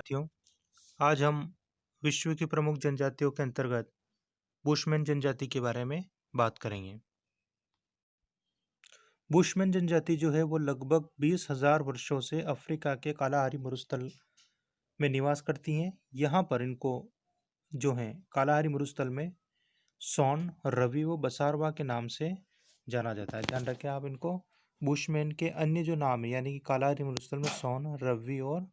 साथियों, आज हम विश्व की प्रमुख जनजातियों के अंतर्गत बुशमैन जनजाति के बारे में बात करेंगे। बुशमैन जनजाति जो है वो लगभग 20,000 वर्षों से अफ्रीका के कालाहारी मरुस्थल में निवास करती हैं। यहाँ पर इनको जो है कालाहारी मरुस्थल में सोन, रवि व बसारवा के नाम से जाना जाता है। ध्यान रखें आप इनको। बुशमैन के अन्य जो नाम है यानी कि कालाहारी मरुस्थल में सोन, रवि और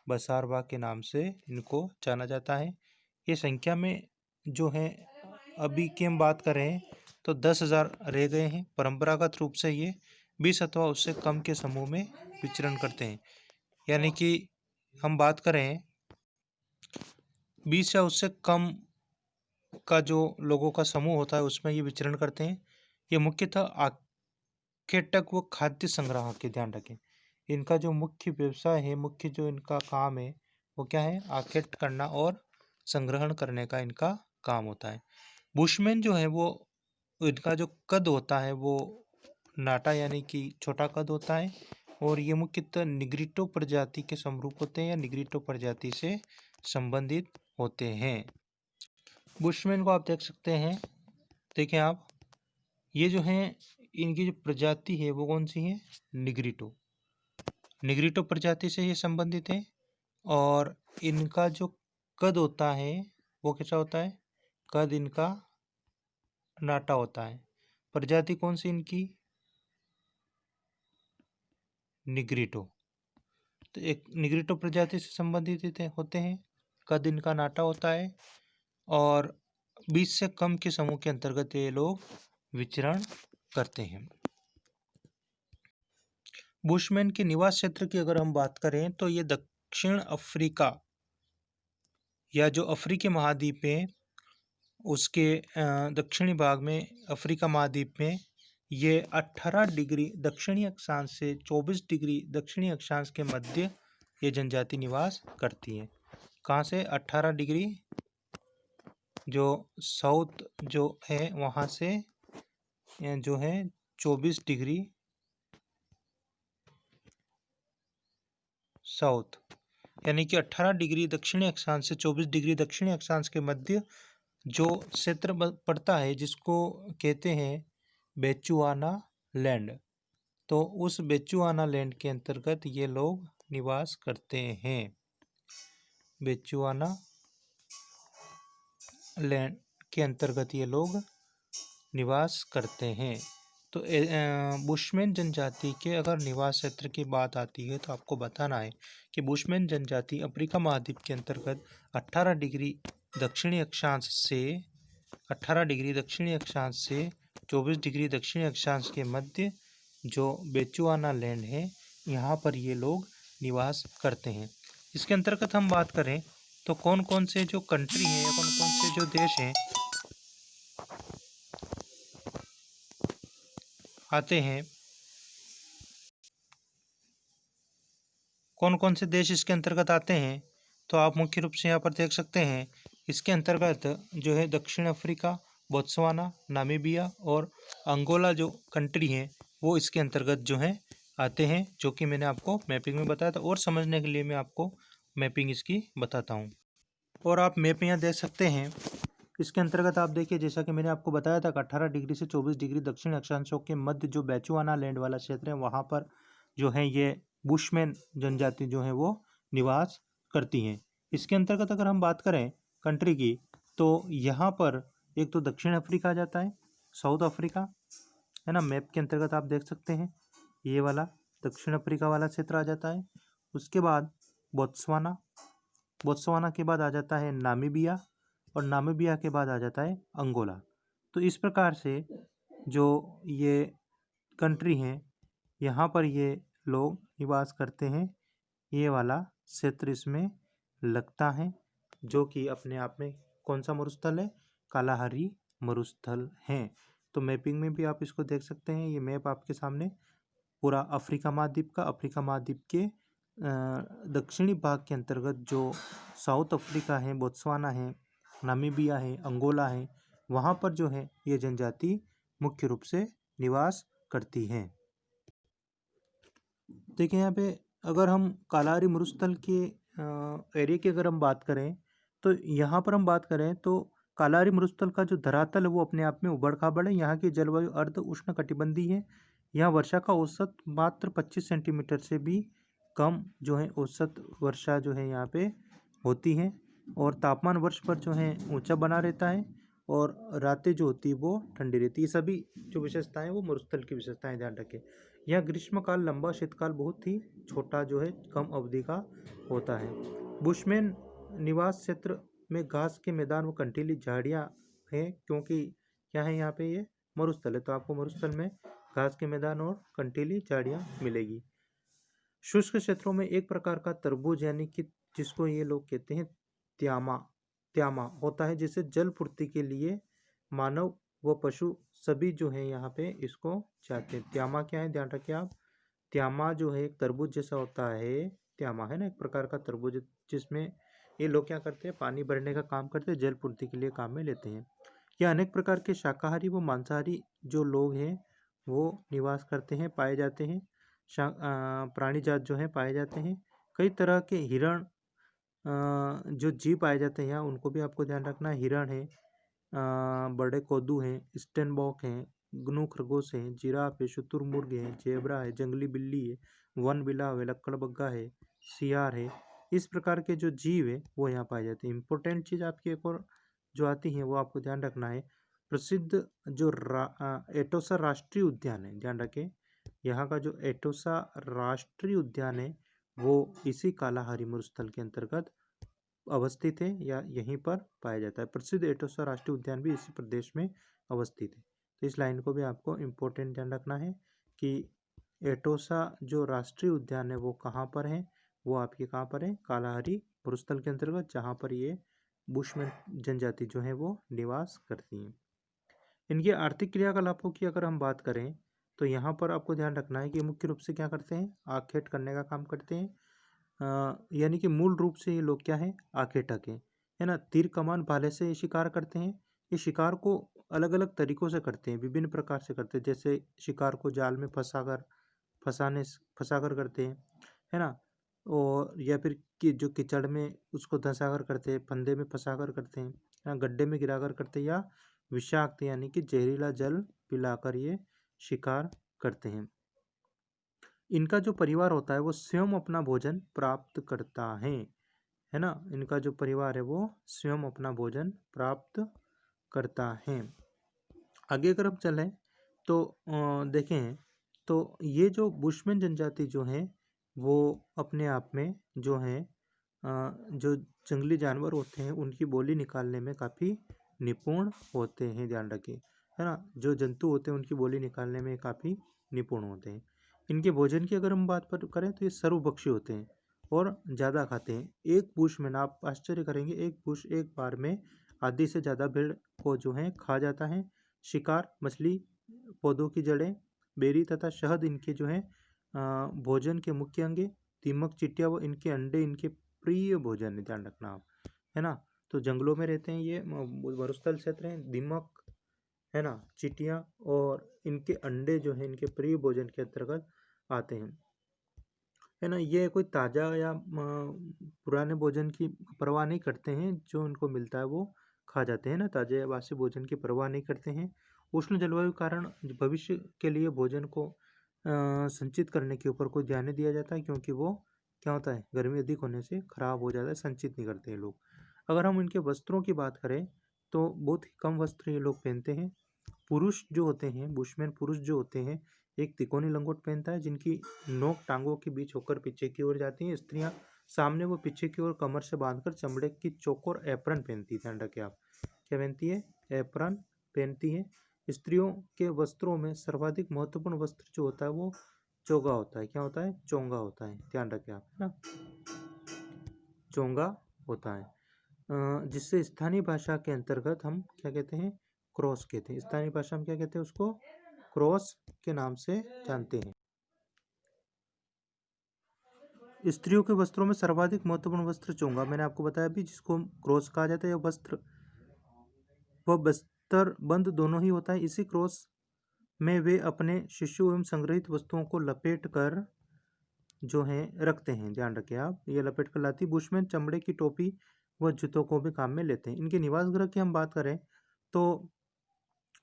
बसारवा के नाम से इनको जाना जाता है। ये संख्या में जो है अभी की हम बात करें तो 10,000 रह गए हैं। परंपरागत रूप से ये 20 अथवा उससे कम के समूह में विचरण करते हैं। यानी कि हम बात करें 20 या उससे कम का जो लोगों का समूह होता है उसमें ये विचरण करते हैं। ये मुख्यतः आखेटक व खाद्य संग्राहक के, ध्यान रखें, इनका जो मुख्य व्यवसाय है, मुख्य जो इनका काम है वो क्या है? आखेट करना और संग्रहण करने का इनका काम होता है। बुशमैन जो है वो इनका जो कद होता है वो नाटा यानी कि छोटा कद होता है और ये मुख्यतः निग्रिटो प्रजाति के समरूप होते हैं या निग्रिटो प्रजाति से संबंधित होते हैं। बुशमैन को आप देख सकते हैं, देखें आप, ये जो हैं इनकी जो प्रजाति है वो कौन सी है? निग्रिटो। निग्रिटो प्रजाति से ये संबंधित है और इनका जो कद होता है वो कैसा होता है? कद इनका नाटा होता है। प्रजाति कौन सी इनकी? निग्रिटो। तो एक निग्रिटो प्रजाति से संबंधित होते हैं, कद इनका नाटा होता है और 20 से कम के समूह के अंतर्गत ये लोग विचरण करते हैं। बुशमैन के निवास क्षेत्र की अगर हम बात करें तो ये दक्षिण अफ्रीका या जो अफ्रीकी महाद्वीप है उसके दक्षिणी भाग में, अफ्रीका महाद्वीप में ये 18 डिग्री दक्षिणी अक्षांश से 24 डिग्री दक्षिणी अक्षांश के मध्य ये जनजाति निवास करती है। कहाँ से? 18 डिग्री जो साउथ जो है वहाँ से जो है 24 डिग्री साउथ, यानी कि 18 डिग्री दक्षिणी अक्षांश से 24 डिग्री दक्षिणी अक्षांश के मध्य जो क्षेत्र पड़ता है जिसको कहते हैं बेचुआना लैंड। तो उस बेचुआना लैंड के अंतर्गत ये लोग निवास करते हैं। बेचुआना लैंड के अंतर्गत ये लोग निवास करते हैं। तो बुशमैन जनजाति के अगर निवास क्षेत्र की बात आती है तो आपको बताना है कि बुशमैन जनजाति अफ्रीका महाद्वीप के अंतर्गत 18 डिग्री दक्षिणी अक्षांश से 18 डिग्री दक्षिणी अक्षांश से 24 डिग्री दक्षिणी अक्षांश के मध्य जो बेचुआना लैंड है यहाँ पर ये लोग निवास करते हैं। इसके अंतर्गत हम बात करें तो कौन कौन से जो कंट्री हैं या कौन कौन से जो देश हैं आते हैं, कौन कौन से देश इसके अंतर्गत आते हैं, तो आप मुख्य रूप से यहाँ पर देख सकते हैं। इसके अंतर्गत जो है दक्षिण अफ्रीका, बोत्सवाना, नामीबिया और अंगोला जो कंट्री हैं वो इसके अंतर्गत जो है आते हैं, जो कि मैंने आपको मैपिंग में बताया था। और समझने के लिए मैं आपको मैपिंग इसकी बताता हूँ। और आप मैप यहाँ देख सकते हैं। इसके अंतर्गत आप देखिए, जैसा कि मैंने आपको बताया था कि 18 डिग्री से 24 डिग्री दक्षिण अक्षांशों के मध्य जो बेचुआना लैंड वाला क्षेत्र है वहाँ पर जो है ये बुशमैन जनजाति जो है वो निवास करती हैं। इसके अंतर्गत अगर हम बात करें कंट्री की तो यहाँ पर एक तो दक्षिण अफ्रीका आ जाता है, साउथ अफ्रीका है ना, मैप के अंतर्गत आप देख सकते हैं ये वाला दक्षिण अफ्रीका वाला क्षेत्र आ जाता है। उसके बाद बोत्सवाना, बोत्सवाना के बाद आ जाता है नामीबिया और नामीबिया के बाद आ जाता है अंगोला। तो इस प्रकार से जो ये कंट्री हैं यहाँ पर ये लोग निवास करते हैं। ये वाला क्षेत्र इसमें लगता है, जो कि अपने आप में कौन सा मरुस्थल है? कालाहारी मरुस्थल है। तो मैपिंग में भी आप इसको देख सकते हैं। ये मैप आपके सामने पूरा अफ्रीका महाद्वीप का, अफ्रीका महाद्वीप के दक्षिणी भाग के अंतर्गत जो साउथ अफ्रीका है, बोत्सवाना है, नामीबिया है, अंगोला है, वहाँ पर जो है ये जनजाति मुख्य रूप से निवास करती हैं। देखिए यहाँ पे अगर हम कालाहारी मरुस्थल के एरिया की अगर हम बात करें तो यहाँ पर हम बात करें तो कालाहारी मरुस्थल का जो धरातल है वो अपने आप में उबड़ खाबड़ है। यहाँ की जलवायु अर्ध उष्ण कटिबंधीय है। यहाँ वर्षा का औसत मात्र 25 सेंटीमीटर से भी कम जो है औसत वर्षा जो है यहाँ पे होती है, और तापमान वर्ष पर जो है ऊंचा बना रहता है, और रातें जो होती है वो ठंडी रहती है। सभी जो विशेषताएं वो मरुस्थल की विशेषताएं, ध्यान रखें। यहाँ ग्रीष्मकाल लंबा, शीतकाल बहुत ही छोटा जो है कम अवधि का होता है। बुशमैन निवास क्षेत्र में घास के मैदान व कंटीली झाड़ियाँ हैं, क्योंकि क्या है यहाँ पे ये मरुस्थल है, तो आपको मरुस्थल में घास के मैदान और कंटीली झाड़ियाँ मिलेगी। शुष्क क्षेत्रों में एक प्रकार का तरबूज यानी कि जिसको ये लोग कहते हैं त्यामा त्यामा होता है, जिसे जल पूर्ति के लिए मानव व पशु सभी जो है यहाँ पे इसको चाहते हैं। त्यामा क्या है, ध्यान रखिए आप। त्यामा जो है एक तरबूज जैसा होता है, त्यामा है ना एक प्रकार का तरबूज, जिसमें ये लोग क्या करते हैं, पानी भरने का काम करते हैं, जल पूर्ति के लिए काम में लेते हैं। यह अनेक प्रकार के शाकाहारी व मांसाहारी जो लोग हैं वो निवास करते हैं, पाए जाते हैं। प्राणी जात जो है पाए जाते हैं। कई तरह के हिरण जो जीव पाए जाते हैं यहाँ, उनको भी आपको ध्यान रखना है। हिरण है, बड़े कोदू हैं, स्टेनबॉक हैं, ग्नू खरगोश हैं, जिराफ है, शुतुरमुर्ग है, जेबरा है, जंगली बिल्ली है, वन बिलाव है, लक्कड़बग्गा है, सियार है। इस प्रकार के जो जीव है वो यहाँ पाए जाते हैं। इंपॉर्टेंट चीज़ आपकी एक और जो आती है वो आपको ध्यान रखना है। प्रसिद्ध जो एटोसा राष्ट्रीय उद्यान है, ध्यान रखें, यहाँ का जो एटोसा राष्ट्रीय उद्यान है वो इसी कालाहारी मरुस्थल के अंतर्गत अवस्थित है या यहीं पर पाया जाता है। प्रसिद्ध एटोसा राष्ट्रीय उद्यान भी इसी प्रदेश में अवस्थित है। तो इस लाइन को भी आपको इम्पोर्टेंट ध्यान रखना है कि एटोसा जो राष्ट्रीय उद्यान है वो कहाँ पर है, वो आपके कहाँ पर है, कालाहारी मरुस्थल के अंतर्गत, जहाँ पर ये बुशमैन जनजाति जो है वो निवास करती हैं। इनके आर्थिक क्रियाकलापों की अगर हम बात करें तो यहाँ पर आपको ध्यान रखना है कि मुख्य रूप से क्या करते हैं, आखेट करने का काम करते हैं। यानी कि मूल रूप से ये लोग क्या है, आखेटक हैं, है ना। तीर कमान भाले से ये शिकार करते हैं। ये शिकार को अलग अलग तरीकों से करते हैं, विभिन्न प्रकार से करते हैं। जैसे शिकार को जाल में फंसाकर करते हैं, है ना, और या फिर कि जो कीचड़ में उसको धंसाकर करते हैं, फंदे में फंसाकर करते हैं, या गड्ढे में गिराकर करते हैं, या विषाक्त यानी कि जहरीला जल पिलाकर ये शिकार करते हैं। इनका जो परिवार होता है वो स्वयं अपना भोजन प्राप्त करता है ना। इनका जो परिवार है वो स्वयं अपना भोजन प्राप्त करता है। आगे अगर हम चलें तो देखें तो ये जो बुशमैन जनजाति जो है वो अपने आप में जो है जो जंगली जानवर होते हैं उनकी बोली निकालने में काफ़ी निपुण होते हैं, ध्यान रखें, है ना। जो जंतु होते हैं उनकी बोली निकालने में काफ़ी निपुण होते हैं। इनके भोजन की अगर हम बात पर करें तो ये सर्वभक्षी होते हैं और ज़्यादा खाते हैं। एक बुशमैन, आप आश्चर्य करेंगे, एक बुश एक बार में आधी से ज़्यादा भेड़ को जो है खा जाता है। शिकार, मछली, पौधों की जड़ें, बेरी तथा शहद इनके जो है भोजन के मुख्य अंग हैं। दीमक, चींटियाँ व इनके अंडे इनके प्रिय भोजन है, ध्यान रखना आप, है ना। तो जंगलों में रहते हैं ये, मरुस्थल क्षेत्र हैं। दीमक, है ना, चींटियाँ और इनके अंडे जो हैं इनके प्रिय भोजन के अंतर्गत आते हैं, है ना। ये कोई ताज़ा या पुराने भोजन की परवाह नहीं करते हैं, जो उनको मिलता है वो खा जाते हैं ना। ताज़े या बासी भोजन की परवाह नहीं करते हैं। उष्ण जलवायु कारण भविष्य के लिए भोजन को संचित करने के ऊपर कोई ध्यान नहीं दिया जाता है, क्योंकि वो क्या होता है, गर्मी अधिक होने से खराब हो जाता है, संचित नहीं करते हैं लोग। अगर हम इनके वस्त्रों की बात करें तो बहुत ही कम वस्त्र ये लोग पहनते हैं। पुरुष जो होते हैं, बुशमैन पुरुष जो होते हैं, एक तिकोनी लंगोट पहनता है जिनकी नोक टांगों के बीच होकर पीछे की ओर जाती हैं। स्त्रियां सामने व पीछे की ओर कमर से बांधकर चमड़े की चौकोर एप्रन पहनती है, ध्यान रखें आप, क्या पहनती है, एप्रन पहनती है। स्त्रियों के वस्त्रों में सर्वाधिक महत्वपूर्ण वस्त्र जो होता है वो चोगा होता है। क्या होता है, चोंगा होता है, ध्यान रखें आप, है ना, चोंगा होता है। जिससे स्थानीय भाषा के अंतर्गत हम क्या कहते हैं, क्रॉस कहते हैं। स्थानीय भाषा में क्या कहते हैं, उसको क्रॉस के नाम से जानते हैं। स्त्रियों के वस्त्रों में सर्वाधिक महत्वपूर्ण वस्त्र चोंगा, मैंने आपको बताया भी, जिसको क्रॉस कहा जाता है। यह वस्त्र व बस्तर बंद दोनों ही होता है। इसी क्रॉस में वे अपने शिशु एवं संग्रहित वस्तुओं को लपेट कर जो है रखते हैं, ध्यान रखें आप, ये लपेट कर लाती। बुशमैन चमड़े की टोपी व जूतों को भी काम में लेते हैं। इनके निवास गृह की हम बात करें तो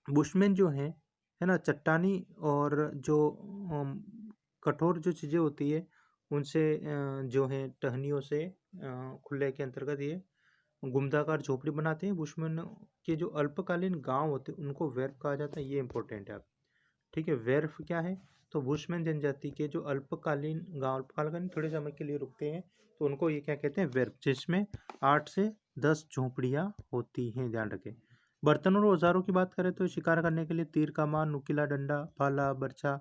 बुशमैन जो है ना, चट्टानी और जो कठोर जो चीज़ें होती है उनसे जो है टहनियों से खुले के अंतर्गत ये गुमदाकार झोपड़ी बनाते हैं। बुशमैन के जो अल्पकालीन गांव होते हैं उनको वेर्फ कहा जाता है, ये इंपॉर्टेंट है आप, ठीक है। वेर्फ क्या है, तो बुशमैन जनजाति के जो अल्पकालीन गांव, अल्पकालीन थोड़े समय के लिए रुकते हैं, तो उनको ये क्या कहते हैं, वेर्फ, जिसमें 8 से 10 झोपड़ियाँ होती हैं, ध्यान रखें। बर्तनों और औजारों की बात करें तो शिकार करने के लिए तीर कमान, नुकीला डंडा, भाला, बर्छा,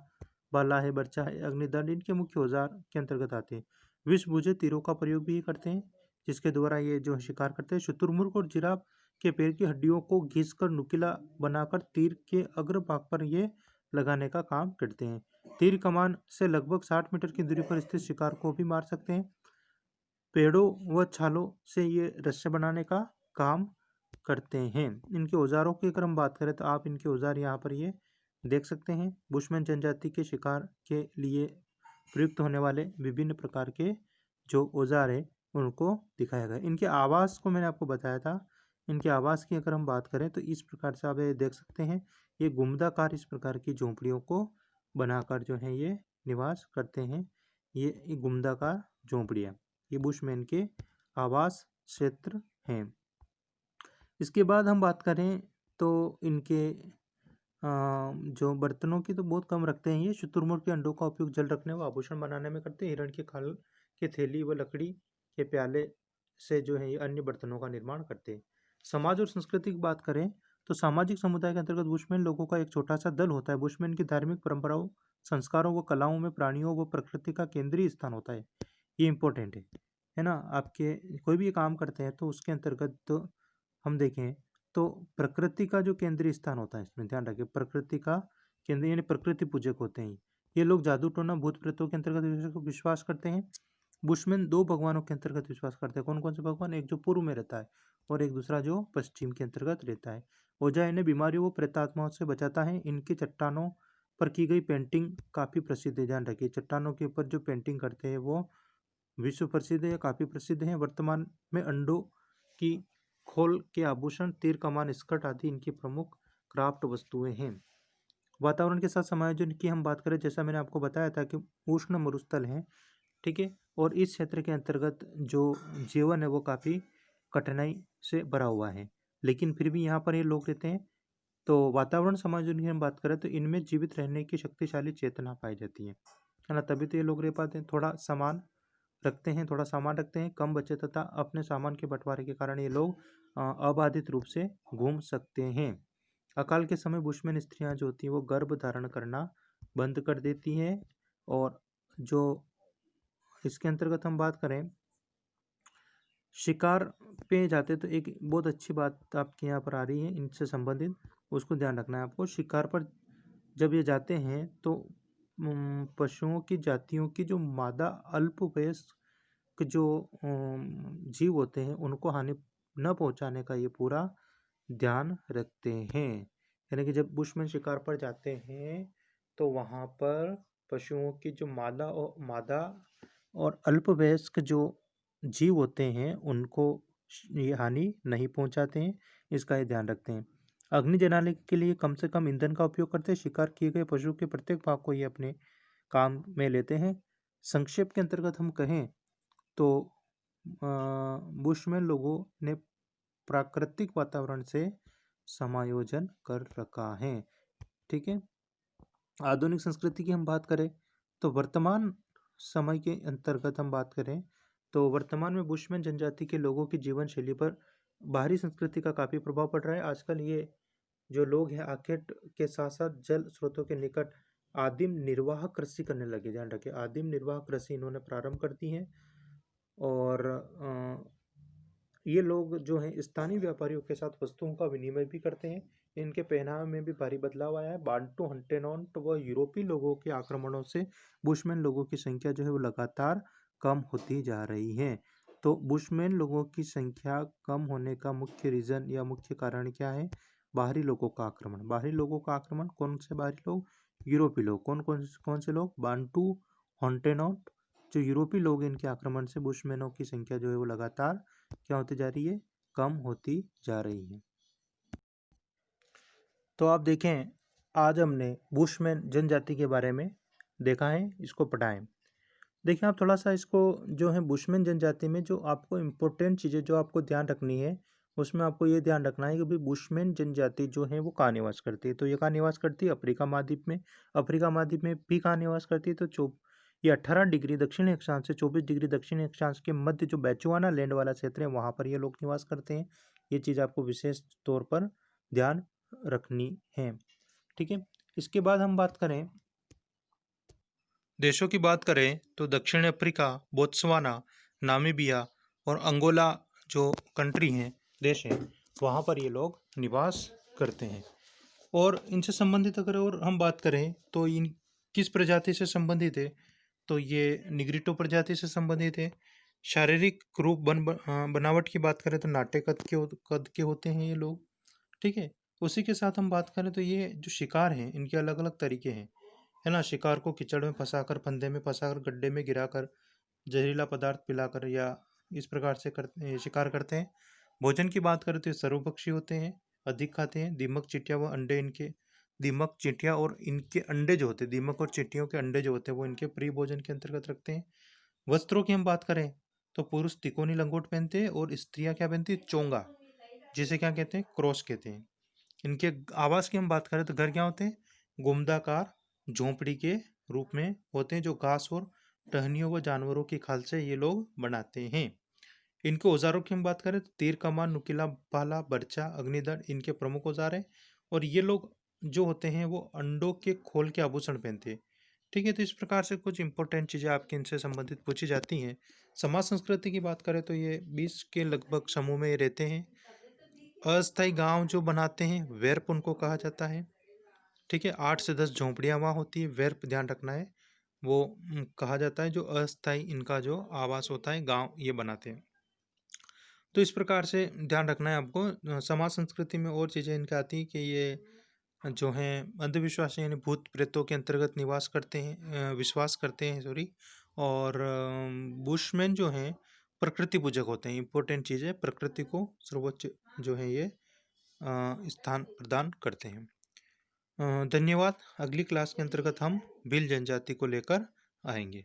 भाला है, बर्छा है, अग्निदंड इनके मुख्य औजार के अंतर्गत आते हैं। विष बुझे तीरों का प्रयोग भी करते हैं, जिसके द्वारा ये जो शिकार करते हैं। शुतुरमुर्ग और जिराफ के पैर की हड्डियों को घिसकर नुकीला बनाकर तीर के अग्र भाग पर ये लगाने का काम करते हैं। तीर कमान से लगभग 60 मीटर की दूरी पर स्थित शिकार को भी मार सकते हैं। पेड़ों व छालों से ये रस्से बनाने का काम करते हैं। इनके औजारों की अगर हम बात करें तो आप इनके औजार यहाँ पर ये देख सकते हैं। बुशमैन जनजाति के शिकार के लिए प्रयुक्त होने वाले विभिन्न प्रकार के जो औजार है उनको दिखाया गया। इनके आवास को मैंने आपको बताया था। इनके आवास की अगर हम बात करें तो इस प्रकार से आप ये देख सकते हैं, ये गुम्बदाकार इस प्रकार की झोंपड़ियों को बनाकर जो है ये निवास करते हैं। ये गुम्बदाकार झोंपड़ियाँ ये बुशमैन के आवास क्षेत्र हैं। इसके बाद हम बात करें तो इनके जो बर्तनों की तो बहुत कम रखते हैं। ये शुतुरमुर्ग के अंडों का उपयोग जल रखने व आभूषण बनाने में करते हैं। हिरण की खाल के थैली व लकड़ी के प्याले से जो है ये अन्य बर्तनों का निर्माण करते हैं। समाज और संस्कृति की बात करें तो सामाजिक समुदाय के अंतर्गत बुशमैन लोगों का एक छोटा सा दल होता है। बुशमैन की धार्मिक परंपराओं, संस्कारों व कलाओं में प्राणियों व प्रकृति का केंद्रीय स्थान होता है। ये इंपॉर्टेंट है ना। आपके कोई भी काम करते हैं तो उसके अंतर्गत तो हम देखें तो प्रकृति का जो केंद्रीय स्थान होता है, इसमें ध्यान रखें, प्रकृति का केंद्र यानी प्रकृति पूजक होते हैं। ये लोग जादू टोना भूत प्रेतों के अंतर्गत विश्वास करते हैं। बुशमैन 2 भगवानों के अंतर्गत विश्वास करते हैं। कौन कौन से भगवान, एक जो पूर्व में रहता है और एक दूसरा जो पश्चिम के अंतर्गत रहता है। ओझा इन्हें बीमारियों व प्रेतात्माओं से बचाता है। इनकी चट्टानों पर की गई पेंटिंग काफ़ी प्रसिद्ध है, ध्यान रखिए। चट्टानों के ऊपर जो पेंटिंग करते हैं वो विश्व प्रसिद्ध है, काफ़ी प्रसिद्ध है। वर्तमान में अंडों की खोल के आभूषण, तीर कमान, स्कर्ट आदि इनकी प्रमुख क्राफ्ट वस्तुएं हैं। वातावरण के साथ समायोजन की हम बात करें, जैसा मैंने आपको बताया था कि उष्ण मरुस्थल है, ठीक है, और इस क्षेत्र के अंतर्गत जो जीवन है वो काफ़ी कठिनाई से भरा हुआ है, लेकिन फिर भी यहाँ पर ये लोग रहते हैं। तो वातावरण समायोजन की हम बात करें तो इनमें जीवित रहने की शक्तिशाली चेतना पाई जाती है ना, तभी तो ये लोग रह पाते हैं। थोड़ा सामान रखते हैं, थोड़ा सामान रखते हैं, कम बचे तथा अपने सामान के बंटवारे के कारण ये लोग अबाधित रूप से घूम सकते हैं। अकाल के समय बुशमैन स्त्रियां जो होती हैं वो गर्भ धारण करना बंद कर देती हैं। और जो इसके अंतर्गत हम बात करें, शिकार पे जाते तो एक बहुत अच्छी बात आपके यहाँ पर आ रही है इनसे संबंधित, उसको ध्यान रखना है आपको। शिकार पर जब ये जाते हैं तो पशुओं की जातियों की जो मादा अल्पवयस्क जो जीव होते हैं उनको हानि न पहुंचाने का ये पूरा ध्यान रखते हैं। यानी कि जब बुशमैन शिकार पर जाते हैं तो वहाँ पर पशुओं की जो मादा और अल्पवयस्क जो जीव होते हैं उनको ये हानि नहीं पहुंचाते हैं, इसका ये ध्यान रखते हैं। अग्नि जलाने के लिए कम से कम ईंधन का उपयोग करते हैं। शिकार किए गए पशु के प्रत्येक भाग को ये अपने काम में लेते हैं। संक्षेप के अंतर्गत हम कहें तो बुशमैन लोगों ने प्राकृतिक वातावरण से समायोजन कर रखा है, ठीक है। आधुनिक संस्कृति की हम बात करें तो वर्तमान समय के अंतर्गत हम बात करें तो वर्तमान में बुशमैन जनजाति के लोगों की जीवन शैली पर बाहरी संस्कृति का काफ़ी प्रभाव पड़ रहा है। आजकल ये जो लोग हैं आर्किड के साथ साथ जल स्रोतों के निकट आदिम निर्वाह कृषि करने लगे, ध्यान रखें, आदिम निर्वाह कृषि इन्होंने प्रारंभ कर दी है। और ये लोग जो हैं स्थानीय व्यापारियों के साथ वस्तुओं का विनिमय भी करते हैं। इनके पहनावे में भी भारी बदलाव आया है। बांटू, हंटेनॉन्ट व यूरोपीय लोगों के आक्रमणों से बुशमैन लोगों की संख्या जो है वो लगातार कम होती जा रही है। तो बुशमैन लोगों की संख्या कम होने का मुख्य रीज़न या मुख्य कारण क्या है? बाहरी लोगों का आक्रमण। बाहरी लोगों का आक्रमण, कौन से बाहरी लोग? यूरोपीय लोग। कौन कौन से लोग? बांटू, हॉन्टेनॉन्ट, जो यूरोपीय लोग हैं इनके आक्रमण से बुशमैनों की संख्या जो है वो लगातार क्या होती जा रही है, कम होती जा रही है। तो आप देखें, आज हमने बुशमैन जनजाति के बारे में देखा है, इसको पढ़ा है। देखिए आप थोड़ा सा इसको जो है बुशमैन जनजाति में जो आपको इम्पोर्टेंट चीज़ें जो आपको ध्यान रखनी है, उसमें आपको ये ध्यान रखना है कि भाई बुशमैन जनजाति जो है वो कहाँ निवास करती है। तो ये कहाँ निवास करती है, अफ्रीका महाद्वीप में। अफ्रीका महाद्वीप में भी कहाँ निवास करती है, तो ये 18 डिग्री दक्षिणी अक्षांश से 24 डिग्री दक्षिणी अक्षांश के मध्य जो बेचुआना लैंड वाला क्षेत्र है वहाँ पर ये लोग निवास करते हैं। ये चीज़ आपको विशेष तौर पर ध्यान रखनी है। ठीक है, इसके बाद हम बात करें, देशों की बात करें तो दक्षिण अफ्रीका, बोत्सवाना, नामीबिया और अंगोला जो कंट्री हैं, देश हैं, वहाँ पर ये लोग निवास करते हैं। और इनसे संबंधित अगर और हम बात करें तो इन किस प्रजाति से संबंधित है, तो ये निग्रिटो प्रजाति से संबंधित है। शारीरिक रूप बनावट की बात करें तो नाट्य कद के होते हैं ये लोग। ठीक है, उसी के साथ हम बात करें तो ये जो शिकार हैं इनके अलग अलग तरीके हैं, है ना। शिकार को कीचड़ में फंसाकर, फंदे में फंसाकर, गड्ढे में गिराकर, जहरीला पदार्थ पिलाकर या इस प्रकार से शिकार करते हैं। भोजन की बात करें तो ये सर्वभक्षी होते हैं, अधिक खाते हैं। दीमक, चींटियाँ व अंडे इनके, दीमक, चींटियाँ और इनके अंडे जो होते हैं, दीमक और चींटियों के अंडे जो होते हैं वो इनके प्रिय भोजन के अंतर्गत रखते हैं। वस्त्रों की हम बात करें तो पुरुष तिकोनी लंगोट पहनते हैं और स्त्रियां क्या पहनती है, चोंगा, जिसे क्या कहते हैं, क्रॉस कहते हैं। इनके आवास की हम बात करें तो घर क्या होते हैं, गोमदाकार झोंपड़ी के रूप में होते हैं, जो घास और टहनियों व जानवरों की खाल से ये लोग बनाते हैं। इनके औजारों की हम बात करें तो तीर, कमान, नुकीला भाला, बर्छा, अग्निदड़ इनके प्रमुख औजार हैं। और ये लोग जो होते हैं वो अंडों के खोल के आभूषण पहनते हैं। ठीक है, तो इस प्रकार से कुछ इंपॉर्टेंट चीज़ें आपके इनसे संबंधित पूछी जाती हैं। समाज संस्कृति की बात करें तो ये 20 के लगभग समूह में रहते हैं। अस्थायी गांव जो बनाते हैं वेर्प उनको कहा जाता है। ठीक है, 8 से 10 झोंपड़ियाँ वहाँ होती है, वेर्प ध्यान रखना है, वो कहा जाता है। जो अस्थायी इनका जो आवास होता है, गांव ये बनाते हैं। तो इस प्रकार से ध्यान रखना है आपको। समाज संस्कृति में और चीज़ें इनके आती हैं कि ये जो हैं अंधविश्वास यानी भूत प्रेतों के अंतर्गत निवास करते हैं, विश्वास करते हैं, सॉरी। और बुशमैन जो हैं प्रकृति पूजक होते हैं। इंपॉर्टेंट चीज़ है, प्रकृति को सर्वोच्च जो है ये स्थान प्रदान करते हैं। धन्यवाद। अगली क्लास के अंतर्गत हम भील जनजाति को लेकर आएंगे।